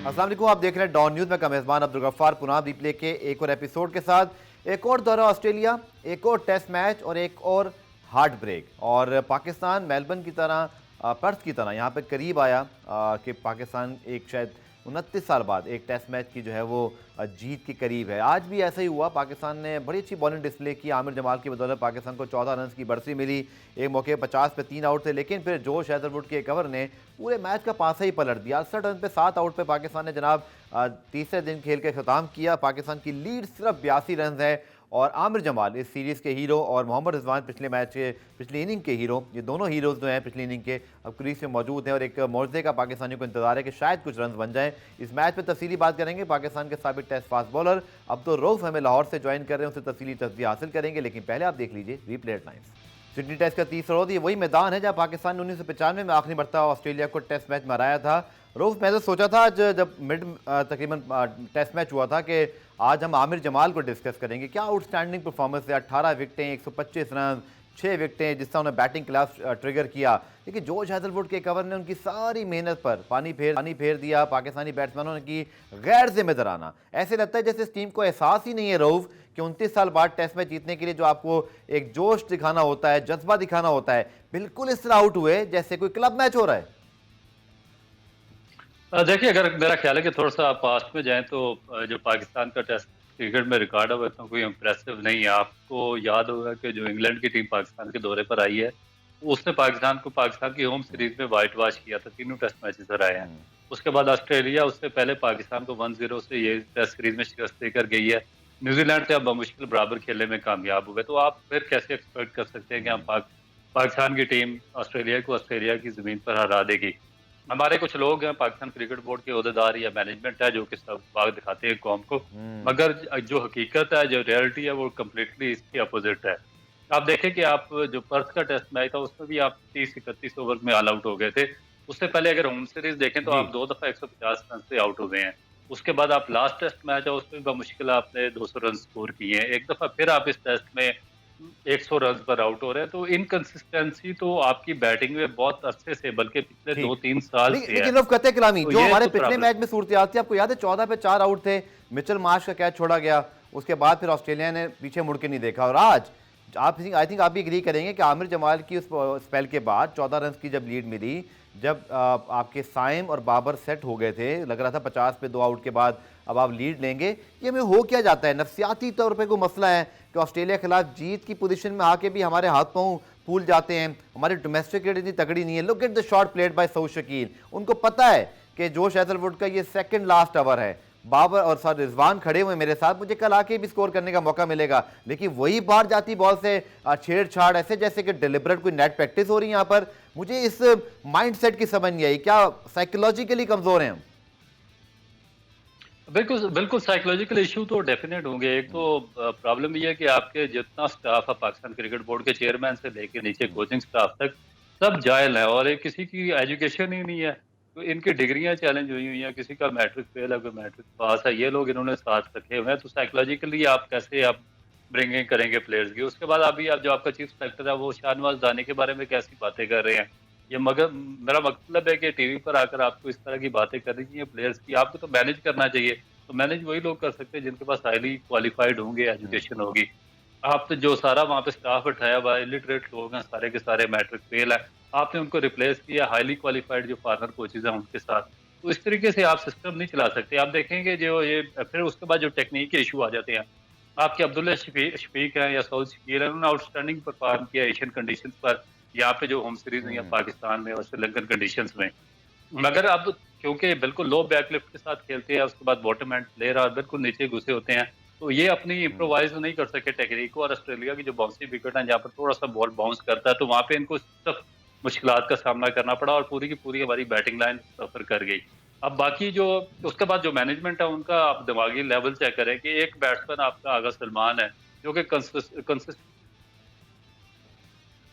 अस्सलाम वालेकुम, आप देख रहे हैं डॉन न्यूज़ में। का मेज़बान अब्दुल गफ्फार पुनः रिप्ले के एक और एपिसोड के साथ। एक और दौरा ऑस्ट्रेलिया, एक और टेस्ट मैच और एक और हार्ट ब्रेक। और पाकिस्तान मेलबर्न की तरह, पर्थ की तरह यहाँ पे करीब आया कि पाकिस्तान एक शायद 29 साल बाद एक टेस्ट मैच की जो है वो जीत के करीब है। आज भी ऐसा ही हुआ, पाकिस्तान ने बड़ी अच्छी बॉलिंग डिस्प्ले की। आमिर जमाल की बदौलत पाकिस्तान को 14 रन की बढ़ती मिली। एक मौके 50 पे 3 आउट थे, लेकिन फिर जोश हैदरवुड के कवर ने पूरे मैच का पासा ही पलट दिया। 68 रन पे 7 आउट पे पाकिस्तान ने जनाब तीसरे दिन खेल के ख़त्म किया। पाकिस्तान की लीड सिर्फ 82 रन है और आमिर जमाल इस सीरीज़ के हीरो और मोहम्मद रिजवान पिछले मैच के पिछली इनिंग के हीरो, ये दोनों हीरोज़ जो हैं पिछली इनिंग के, अब क्रीज में मौजूद हैं। और एक मौजूदे का पाकिस्तानियों को इंतजार है कि शायद कुछ रन बन जाएं। इस मैच में तफसीली बात करेंगे। पाकिस्तान के साबिक test fast bowler Abdul Rauf हमें लाहौर से ज्वाइन कर रहे हैं, उससे तफसीली तस्वीर हासिल करेंगे। लेकिन पहले आप देख लीजिए रिप्ले हेडलाइंस। सिडनी टेस्ट का तीसरा रोज, ये वही मैदान है जहां पाकिस्तान ने 1995 में आखिरी मरतबा ऑस्ट्रेलिया को टेस्ट मैच में हराया था। रोफ, मैं तो सोचा था आज जब मिड तकरीबन टेस्ट मैच हुआ था कि आज हम आमिर जमाल को डिस्कस करेंगे। क्या आउटस्टैंडिंग परफॉर्मेंस है, 18 विकटें, 125 रन, 6 विकटें, जिस तरह उन्होंने बैटिंग क्लास ट्रिगर किया। लेकिन जोश हैदरवुड के कवर ने उनकी सारी मेहनत पर पानी फेर दिया। पाकिस्तानी बैट्समैनों ने की गैर जिम्मेदाराना। ऐसे लगता है जैसे इस टीम को एहसास ही नहीं है रऊफ कि 29 साल बाद टेस्ट मैच जीतने के लिए जो आपको एक जोश दिखाना होता है, जज्बा दिखाना होता है, बिल्कुल इस तरह आउट हुए जैसे कोई क्लब मैच हो रहा है। देखिए, अगर मेरा ख्याल है कि थोड़ा-सा आप पास्ट में जाएँ तो जो पाकिस्तान का टेस्ट क्रिकेट में रिकॉर्ड है वो इतना कोई इम्प्रेसिव नहीं है। आपको याद होगा कि जो इंग्लैंड की टीम पाकिस्तान के दौरे पर आई है, उसने पाकिस्तान की होम सीरीज़ में व्हाइट वॉश किया था, तीनों टेस्ट मैचेस हराए हैं। उसके बाद ऑस्ट्रेलिया उससे पहले पाकिस्तान को 1-0 से ये टेस्ट सीरीज़ में शिकस्त देकर गई है। न्यूज़ीलैंड से अब बमुश्किल बराबर खेलने में कामयाब हुए। तो आप फिर कैसे एक्सपेक्ट कर सकते हैं कि हम पाकिस्तान की टीम ऑस्ट्रेलिया की ज़मीन पर हरा देगी? हमारे कुछ लोग हैं, पाकिस्तान क्रिकेट बोर्ड के ओहदेदार या मैनेजमेंट है जो कि सब बाग दिखाते हैं कौम को, मगर जो हकीकत है, जो रियलिटी है, वो कम्प्लीटली इसके अपोजिट है। आप देखें कि आप जो पर्थ का टेस्ट मैच था उसमें भी आप 30-31 ओवर में ऑल आउट हो गए थे। उससे पहले अगर होम सीरीज देखें तो जी। आप 2 दफा 150 रन से आउट हो गए हैं। उसके बाद आप लास्ट टेस्ट मैच है उसमें बमुश्किल आपने 200 रन स्कोर किए हैं। एक दफा फिर आप इस टेस्ट में 100 रन पर आउट हो रहे हैं। तो इनकंसिस्टेंसी तो आपकी बैटिंग में बहुत अरसे से, बल्कि पिछले ठीक। 2-3 साल लेकिन से है। लेकिन रफ कहते कलामी तो जो ये हमारे तो पिछले प्रॉब्लम। मैच में सूरत थी, आपको याद है 14 पे 4 आउट थे, मिचेल मार्श का कैच छोड़ा गया, उसके बाद फिर ऑस्ट्रेलिया ने पीछे मुड़ के नहीं देखा। और आज आप आई थिंक आप भी एग्री करेंगे कि आमिर जमाल की उस स्पेल के बाद 14 रन की जब लीड मिली, जब आपके साइम और बाबर सेट हो गए थे, लग रहा था 50 पे 2 आउट के बाद अब आप लीड लेंगे। ये में हो क्या जाता है, नफसियाती तौर पे कोई मसला है कि ऑस्ट्रेलिया के खिलाफ जीत की पोजीशन में आके भी हमारे हाथ पांव फूल जाते हैं। हमारी डोमेस्टिक क्रिकेट इतनी तगड़ी नहीं है। Look at the shot played by Saud Shakeel. उनको पता है कि जोश हैदरवुड का ये सेकंड लास्ट ओवर है। बाबर और सर रिजवान खड़े हुए मेरे साथ, मुझे कल आके भी स्कोर करने का मौका मिलेगा, लेकिन वही बाहर जाती बॉल से छेड़छाड़, ऐसे जैसे कि डिलिबरेट कोई नेट प्रैक्टिस हो रही है यहाँ पर। मुझे इस माइंडसेट की समझ नहीं आई, क्या साइकोलॉजिकली कमजोर हैं हम? बिल्कुल बिल्कुल, साइकोलॉजिकल इशू तो डेफिनेट होंगे। एक तो प्रॉब्लम ये है कि आपके जितना स्टाफ है पाकिस्तान क्रिकेट बोर्ड के चेयरमैन से लेके नीचे कोचिंग स्टाफ तक सब जायल है, और एक किसी की एजुकेशन ही नहीं है। तो इनकी डिग्रियां चैलेंज हुई हुई हैं, किसी का मैट्रिक फेल है, कोई मैट्रिक पास है, ये लोग इन्होंने साथ रखे हुए हैं। तो साइकोलॉजिकली आप कैसे आप ब्रिंगिंग करेंगे प्लेयर्स की? उसके बाद अभी आप जो आपका चीफ सेलेक्टर है वो शाहनवाज दानी के बारे में कैसी बातें कर रहे हैं? ये मगर मेरा मतलब है कि टीवी पर आकर आपको इस तरह की बातें करनी चाहिए प्लेयर्स की, आपको तो मैनेज करना चाहिए। तो मैनेज वही लोग कर सकते हैं जिनके पास हाईली क्वालिफाइड होंगे, एजुकेशन होगी। आप तो जो सारा वहाँ पे स्टाफ बैठाया हुआ है, इलिटरेट लोग हैं, सारे के सारे मैट्रिक फेल है। आपने उनको रिप्लेस किया हाईली क्वालिफाइड जो फॉरेनर कोचेज हैं उनके साथ। तो इस तरीके से आप सिस्टम नहीं चला सकते। आप देखेंगे जो ये फिर उसके बाद जो टेक्निक के इशू आ जाते हैं। आपके अब्दुल्ला शफीक हैं या सऊद शकील हैं, उन्होंने आउटस्टैंडिंग परफॉर्म किया एशियन कंडीशंस पर, यहाँ पे जो होम सीरीज हुई है पाकिस्तान में और श्रीलंकन कंडीशंस में। मगर अब क्योंकि बिल्कुल लो बैकलिफ्ट के साथ खेलते हैं, उसके बाद बॉटम एंड प्लेयर और बिल्कुल नीचे घुसे होते हैं, तो ये अपनी इम्प्रोवाइज नहीं कर सके टेक्निक को। और ऑस्ट्रेलिया की जो बाउंसी विकेट है जहाँ पर थोड़ा सा बॉल बाउंस करता है, तो वहाँ पे इनको सख्त मुश्किलात का सामना करना पड़ा और पूरी की पूरी हमारी बैटिंग लाइन सफर कर गई। अब बाकी जो उसके बाद जो मैनेजमेंट है उनका आप दिमागी लेवल चेक करें कि एक बैट्समैन आपका आगा सलमान है जो कि कंसिस्ट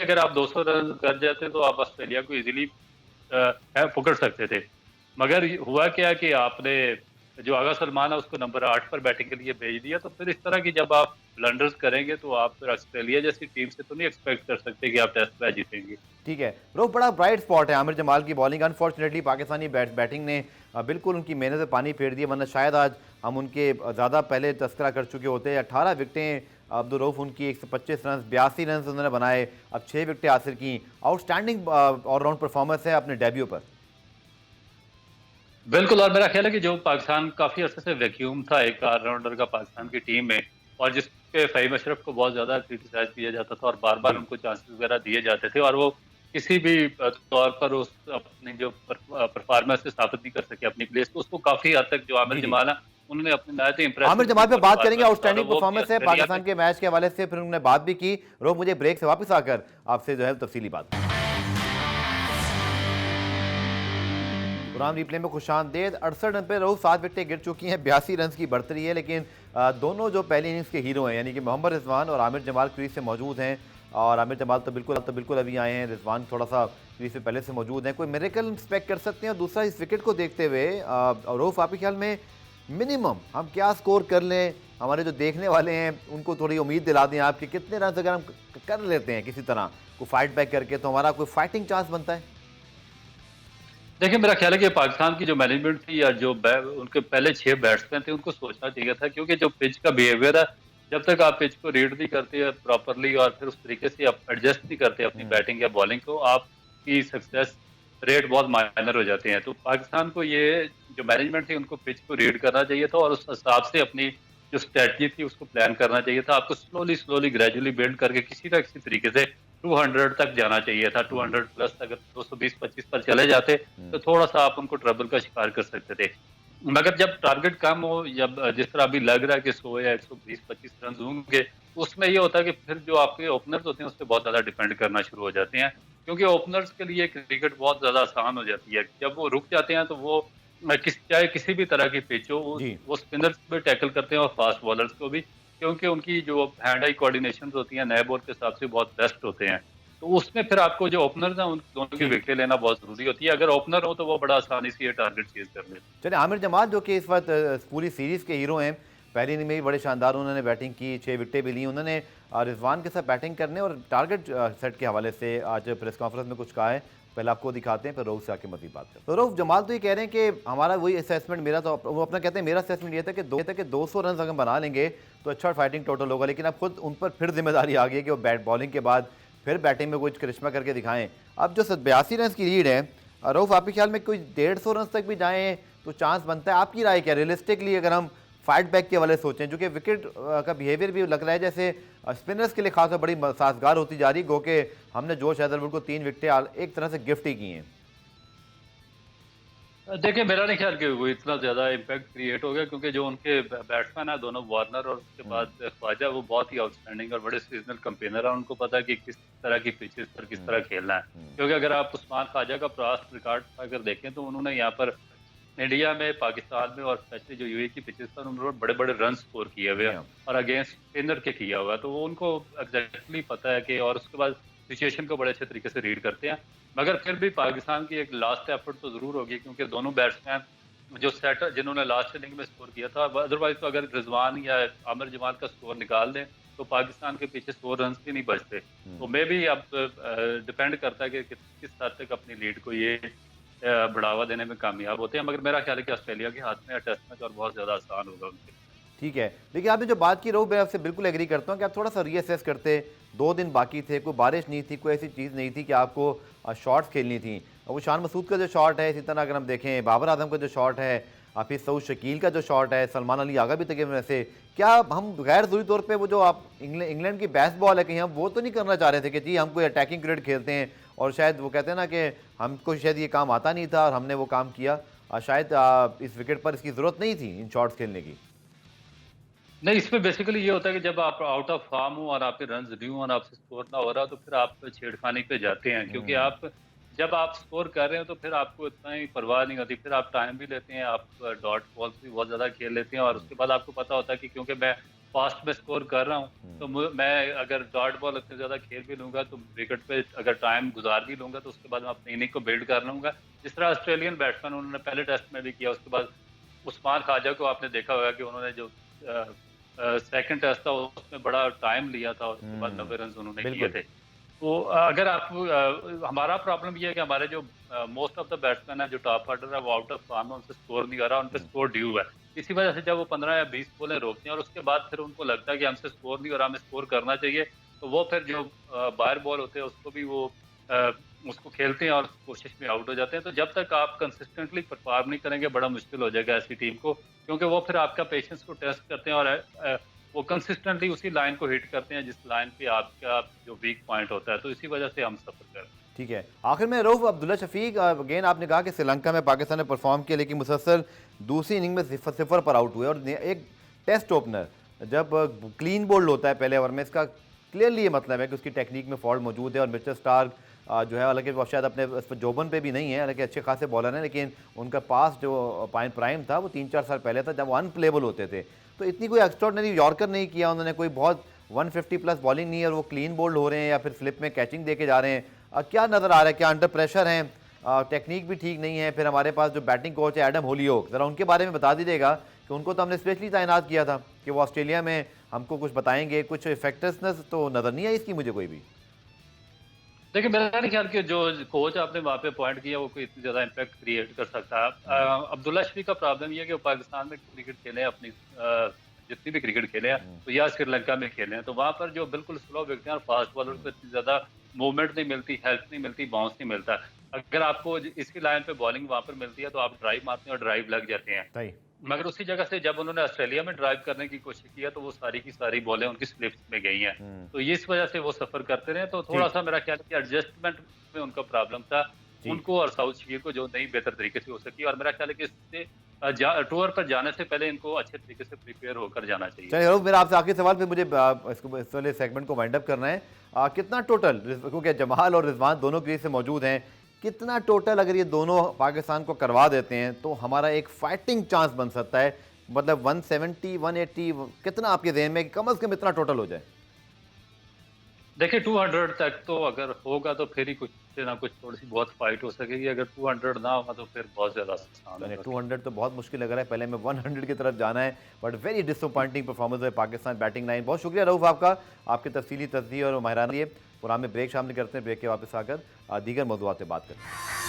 अगर आप 200 रन कर जाते तो आप ऑस्ट्रेलिया को इजीली पकड़ सकते थे। मगर हुआ क्या कि आपने जो आगा सलमान है उसको नंबर 8 पर बैटिंग के लिए भेज दिया। तो फिर इस तरह की जब आप ब्लंडर्स करेंगे तो आप फिर ऑस्ट्रेलिया जैसी टीम से तो नहीं एक्सपेक्ट कर सकते कि आप टेस्ट मैच जीतेंगे। ठीक है, रोक बड़ा ब्राइट स्पॉट है आमिर जमाल की बॉलिंग। अनफॉर्चुनेटली पाकिस्तानी बैटिंग ने बिल्कुल उनकी मेहनत से पानी फेर दिया, वरना शायद आज हम उनके ज़्यादा पहले तस्करा कर चुके होते। 18 विकटें अब्दुल रऊफ उनकी, 125 रन, 82 रन उन्होंने बनाए, अब 6 विकटें हासिल की। आउटस्टैंडिंग ऑलराउंड परफॉर्मेंस है अपने डेब्यू पर। बिल्कुल, और मेरा ख्याल है कि जो पाकिस्तान काफ़ी अर्से से वैक्यूम था एक ऑलराउंडर का पाकिस्तान की टीम में, और जिसपे फ़हीम अशरफ को बहुत ज़्यादा क्रिटिसाइज़ किया जाता था और बार-बार जी। उनको चांसेस वगैरह दिए जाते थे, और वो किसी भी तौर पर उस अपनी जो परफॉर्मेंस से साबित नहीं कर सके अपनी प्लेस को, उसको काफ़ी हद तक जो आमिर जी, जी। जमाल है, उन्होंने अपनी नहायत ही आमिर इंप्रेसिव जमाल पे बात करेंगे, परफॉर्मेंस निकाला, आउटस्टैंडिंग वो भी परफॉर्मेंस है ऑस्ट्रेलिया में। पाकिस्तान के मैच के हवाले से, फिर उन्होंने बात भी की। रोक मुझे ब्रेक से वापस आकर आपसे जो है तफसीली बात। कुरान रिप्ले में खुशामदीद। 68 रन पे रऊफ 7 विकेटें गिर चुकी हैं, 82 रन की बढ़तरी है, लेकिन दोनों जो पहली इनिंग्स के हीरो हैं यानी कि मोहम्मद रिजवान और आमिर जमाल क्रीज से मौजूद हैं। और आमिर जमाल तो बिल्कुल अभी आए हैं, रिजवान थोड़ा सा क्रीज से पहले से मौजूद हैं। कोई मिरेकल एक्सपेक्ट कर सकते हैं? और दूसरा, इस विकेट को देखते हुए रऊफ आपके ख्याल में मिनिमम हम क्या स्कोर कर लें? हमारे जो देखने वाले हैं उनको थोड़ी उम्मीद दिला दें आपके, कितने रन अगर हम कर लेते हैं किसी तरह को फाइट बैक करके, तो हमारा कोई फाइटिंग चांस बनता है? देखिए, मेरा ख्याल है कि पाकिस्तान की जो मैनेजमेंट थी या जो उनके पहले 6 बैट्समैन थे, उनको सोचना चाहिए था, क्योंकि जो पिच का बिहेवियर है, जब तक आप पिच को रीड नहीं करते हैं प्रॉपर्ली और फिर उस तरीके से आप एडजस्ट नहीं करते अपनी बैटिंग या बॉलिंग को, आपकी सक्सेस रेट बहुत माइनर हो जाते हैं। तो पाकिस्तान को ये जो मैनेजमेंट थी, उनको पिच को रीड करना चाहिए था और उस हिसाब से अपनी जो स्ट्रैटेजी थी उसको प्लान करना चाहिए था। आपको स्लोली ग्रेजुअली बिल्ड करके किसी ना किसी तरीके से 200 तक जाना चाहिए था। 200 प्लस अगर 220-25 पर चले जाते तो थोड़ा-सा आप उनको ट्रबल का शिकार कर सकते थे। मगर जब टारगेट कम हो, जब जिस तरह अभी लग रहा है कि 100 या 120-25 रन होंगे, उसमें ये होता है कि फिर जो आपके ओपनर्स होते हैं, उस पे बहुत ज़्यादा डिपेंड करना शुरू हो जाते हैं। क्योंकि ओपनर्स के लिए क्रिकेट बहुत ज़्यादा आसान हो जाती है। जब वो रुक जाते हैं, तो वो चाहे किसी भी तरह की पिच हो, जी। वो स्पिनर्स को भी टैकल करते हैं और फास्ट बॉलर्स को भी, क्योंकि उनकी जो हैंड आई कोऑर्डिनेशंस होती हैं, नए बॉल के हिसाब से बहुत बेस्ट होते हैं। तो उसमें फिर आपको जो ओपनर्स हैं, उन दोनों की जी। विकेट लेना बहुत ज़रूरी होती है। अगर ओपनर हो, तो वो बड़ा आसानी से ये टारगेट चेज़ कर लेते हैं। चलिए, आमिर जमाल जो कि इस वक्त पूरी सीरीज़ के हीरो हैं, पहली इनिंग में भी बड़े शानदार उन्होंने बैटिंग की, 6 विकेटें भी ली उन्होंने। रिजवान के साथ बैटिंग करने और टारगेट सेट के हवाले से आज प्रेस कॉन्फ्रेंस में कुछ कहा है, पहले आपको दिखाते हैं, फिर रऊफ से आके मज़ीद बात करते हैं। तो रऊफ, जमाल तो ये कह रहे हैं कि हमारा वही असेसमेंट, मेरा तो वो अपना कहते हैं, मेरा असेसमेंट ये था कि 200 रन अगर बना लेंगे तो अच्छा फाइटिंग टोटल होगा, लेकिन अब खुद उन पर फिर जिम्मेदारी आ गई है कि वो बॉलिंग के बाद फिर बैटिंग में कुछ करिश्मा करके दिखाएं। अब जो 82 रन की लीड है, रऊफ आपके ख्याल में कोई 150 रन तक भी जाएं तो चांस बनता है? आपकी राय क्या रियलिस्टिकली, अगर हम फाइट बैक के वाले सोचें, जो कि विकेट का बिहेवियर भी लग रहा है जैसे स्पिनर्स के लिए खासकर बड़ी साजगार होती जा रही, गो के हमने जोश हैदरवुड को 3 विकेटें एक तरह से गिफ्ट ही की हैं। देखिए, मेरा नहीं ख्याल कि वो इतना ज़्यादा इम्पैक्ट क्रिएट हो गया, क्योंकि जो उनके बैट्समैन हैं दोनों, वार्नर और उसके बाद ख्वाजा, वो बहुत ही आउटस्टैंडिंग और बड़े सीजनल कैंपेनर हैं। उनको पता है कि किस तरह की पिचेस पर किस तरह खेलना है। क्योंकि अगर आप उस्मान ख्वाजा का पास्ट रिकॉर्ड अगर देखें, तो उन्होंने यहाँ पर इंडिया में, पाकिस्तान में और स्पेशली जो यूएई की पिचेस पर उन्होंने बड़े-बड़े रन स्कोर किए हुए हैं और अगेंस्ट स्पिनर के किया हुआ है। तो वो उनको एग्जैक्टली पता है कि, और उसके बाद सिचुएशन को बड़े अच्छे तरीके से रीड करते हैं। मगर फिर भी पाकिस्तान की एक लास्ट एफर्ट तो ज़रूर होगी, क्योंकि दोनों बैट्समैन जो सेटर जिन्होंने लास्ट इनिंग में स्कोर किया था, अदरवाइज तो अगर रिजवान या आमिर जमाल का स्कोर निकाल दें तो पाकिस्तान के पीछे 100 रन भी नहीं बचते। तो मे भी अब डिपेंड करता है कि किस हद तक अपनी लीड को ये बढ़ावा देने में कामयाब होते हैं। मगर मेरा ख्याल है कि ऑस्ट्रेलिया के हाथ में टेस्ट मैच और बहुत ज़्यादा आसान होगा उनके। ठीक है, देखिए आपने जो बात की रऊफ, मैं आपसे बिल्कुल एग्री करता हूँ कि आप थोड़ा सा रीअसेस करते। 2 दिन बाकी थे, कोई बारिश नहीं थी, कोई ऐसी चीज़ नहीं थी कि आपको शॉट्स खेलनी थी। और वो शान मसूद का जो शॉट है, इसी तरह अगर हम देखें बाबर आजम का जो शॉट है, हाफिज़ सऊद शकील का जो शॉट है, सलमान अली आगा भी तकरीबन ऐसे, क्या हम गैर ज़रूरी तौर पे वो जो आप इंग्लैंड की बेस्ट बॉल है, कहीं हम वो तो नहीं करना चाह रहे थे कि जी हम कोई अटैकिंग क्रिकेट खेलते हैं, और शायद वो कहते हैं ना कि हमको शायद ये काम आता नहीं था और हमने वो काम किया, शायद इस विकेट पर इसकी ज़रूरत नहीं थी इन शॉट्स खेलने की? नहीं, इसमें बेसिकली ये होता है कि जब आप आउट ऑफ फॉर्म हो और आपके रन्स ड्यू और आपसे स्कोर ना हो रहा, तो फिर आप छेड़खानी पे जाते हैं, क्योंकि आप जब आप स्कोर कर रहे हो तो फिर आपको इतना ही परवाह नहीं होती। फिर आप टाइम भी लेते हैं, आप डॉट बॉल्स भी बहुत ज़्यादा खेल लेते हैं, और उसके बाद आपको पता होता है कि क्योंकि मैं फास्ट में स्कोर कर रहा हूँ, तो मैं अगर डॉट बॉल इतने ज़्यादा खेल भी लूँगा, तो विकेट पे अगर टाइम गुजार भी लूँगा, तो उसके बाद मैं अपनी इनिंग को बिल्ड कर लूँगा। जिस तरह ऑस्ट्रेलियन बैट्समैन उन्होंने पहले टेस्ट में भी किया, उसके बाद उस्मान ख्वाजा को आपने देखा होगा कि उन्होंने जो सेकंड टेस्ट था उसमें बड़ा टाइम लिया था और उसके बाद 90 रन उन्होंने किए बिल्कुल। थे। तो अगर आप हमारा प्रॉब्लम ये है कि हमारे जो मोस्ट ऑफ द बैट्समैन है जो टॉप ऑर्डर है वो आउट ऑफ फॉर्म है, उनसे स्कोर नहीं आ रहा, उनपे स्कोर ड्यू है। इसी वजह से जब वो 15 या 20 बॉलें रोकते हैं और उसके बाद फिर उनको लगता है कि हमसे स्कोर नहीं हो रहा, हमें स्कोर करना चाहिए, तो वो फिर जो बायर बॉल होते हैं उसको भी वो अ, उसको खेलते हैं और कोशिश में आउट हो जाते हैं। तो जब तक आप कंसिस्टेंटली परफॉर्म नहीं करेंगे बड़ा मुश्किल हो जाएगा ऐसी टीम को, क्योंकि वो फिर आपका पेशेंस को टेस्ट करते हैं और वो कंसिस्टेंटली उसी लाइन को हिट करते हैं जिस लाइन पे आपका जो वीक पॉइंट होता है, तो इसी वजह से हम सफर कर रहे हैं। ठीक है, आखिर में रऊफ अब्दुल्ला शफीक, अगेन आपने कहा कि श्रीलंका में पाकिस्तान ने परफॉर्म किया लेकिन मुसलसल दूसरी इनिंग में सिफर पर आउट हुए, और एक टेस्ट ओपनर जब क्लीन बोल्ड होता है पहले ओवर में, इसका क्लियरली ये मतलब है कि उसकी टेक्निक में फॉल्ट मौजूद है। और मिचेल स्टार्क जो है, हालांकि वो शायद अपने इस पर जोबन पे भी नहीं है, हालांकि अच्छे खासे बॉलर हैं, लेकिन उनका पास जो प्राइम था वो 3-4 साल पहले था जब वो अनप्लेबल होते थे। तो इतनी कोई एक्स्ट्रॉर्डिनरी यॉर्कर नहीं किया उन्होंने, कोई बहुत 150 प्लस बॉलिंग नहीं है, और वो क्लीन बोल्ड हो रहे हैं या फिर स्लिप में कैचिंग दे के जा रहे हैं। क्या नज़र आ रहा है, क्या अंडर प्रेशर हैं, टेक्निक भी ठीक नहीं है? फिर हमारे पास जो बैटिंग कोच है एडम होलियोक, ज़रा उनके बारे में बता दीजिएगा कि उनको तो हमने स्पेशली तैनात किया था कि वो ऑस्ट्रेलिया में हमको कुछ बताएंगे, कुछ इफेक्टिवनेस तो नज़र नहीं आई इसकी मुझे कोई भी। देखिए, मेरा नहीं ख्याल कि जो कोच आपने वहाँ पे अपॉइंट किया वो कोई इतनी ज़्यादा इम्पैक्ट क्रिएट कर सकता है। अब्दुल्ला शफीक का प्रॉब्लम ये है कि वो पाकिस्तान में क्रिकेट खेले हैं, अपनी जितनी भी क्रिकेट खेले हैं तो या श्रीलंका में खेले हैं, तो वहाँ पर जो बिल्कुल स्लो विकेट हैं और फास्ट बॉलर को इतनी ज़्यादा मूवमेंट नहीं मिलती, हेल्प नहीं मिलती, बाउंस नहीं मिलता। अगर आपको इसकी लाइन पे बॉलिंग वहाँ पर मिलती है तो आप ड्राइव मारते हैं और ड्राइव लग जाते हैं। सही। मगर उसी जगह से जब उन्होंने ऑस्ट्रेलिया में ड्राइव करने की कोशिश की है तो वो सारी की सारी बॉलें उनकी स्लिप्स में गई हैं, तो ये इस वजह से वो सफर करते रहे। तो थोड़ा सा मेरा ख्याल है कि एडजस्टमेंट में उनका प्रॉब्लम था उनको और साउथ शकीर को, जो नहीं बेहतर तरीके से हो सकी। और मेरा ख्याल है कि इससे टूर पर जाने से पहले इनको अच्छे तरीके से प्रिपेयर होकर जाना चाहिए। चलिए रऊफ, मेरा आपसे आखिरी सवाल, फिर मुझे इसको इस वाले सेगमेंट को वाइंड अप करना है। कितना टोटल, क्योंकि जमाल और रिजवान दोनों क्रीज से मौजूद हैं, कितना टोटल अगर ये दोनों पाकिस्तान को करवा देते हैं तो हमारा एक फाइटिंग चांस बन सकता है? मतलब 170, 180, कितना आपके जहन में कम अज़ कम इतना टोटल हो जाए? देखिए, 200 तक तो अगर होगा तो फिर ही कुछ ना कुछ थोड़ी सी बहुत फाइट हो सकेगी। अगर 200 ना होगा तो फिर बहुत ज़्यादा आसान मैंने होगा। 200 तो बहुत मुश्किल लग रहा है, पहले में 100 की तरफ जाना है, बट वेरी डिसअपॉइंटिंग परफॉर्मेंस है पाकिस्तान बैटिंग लाइन। बहुत शुक्रिया रऊफ आपका, आपके तफसीली तस्दीर और माहिराना लिए। प्रोग्राम में ब्रेक शामिल करते हैं, ब्रेक के वापस आकर दीगर मौज़ूआत पे बात करते हैं।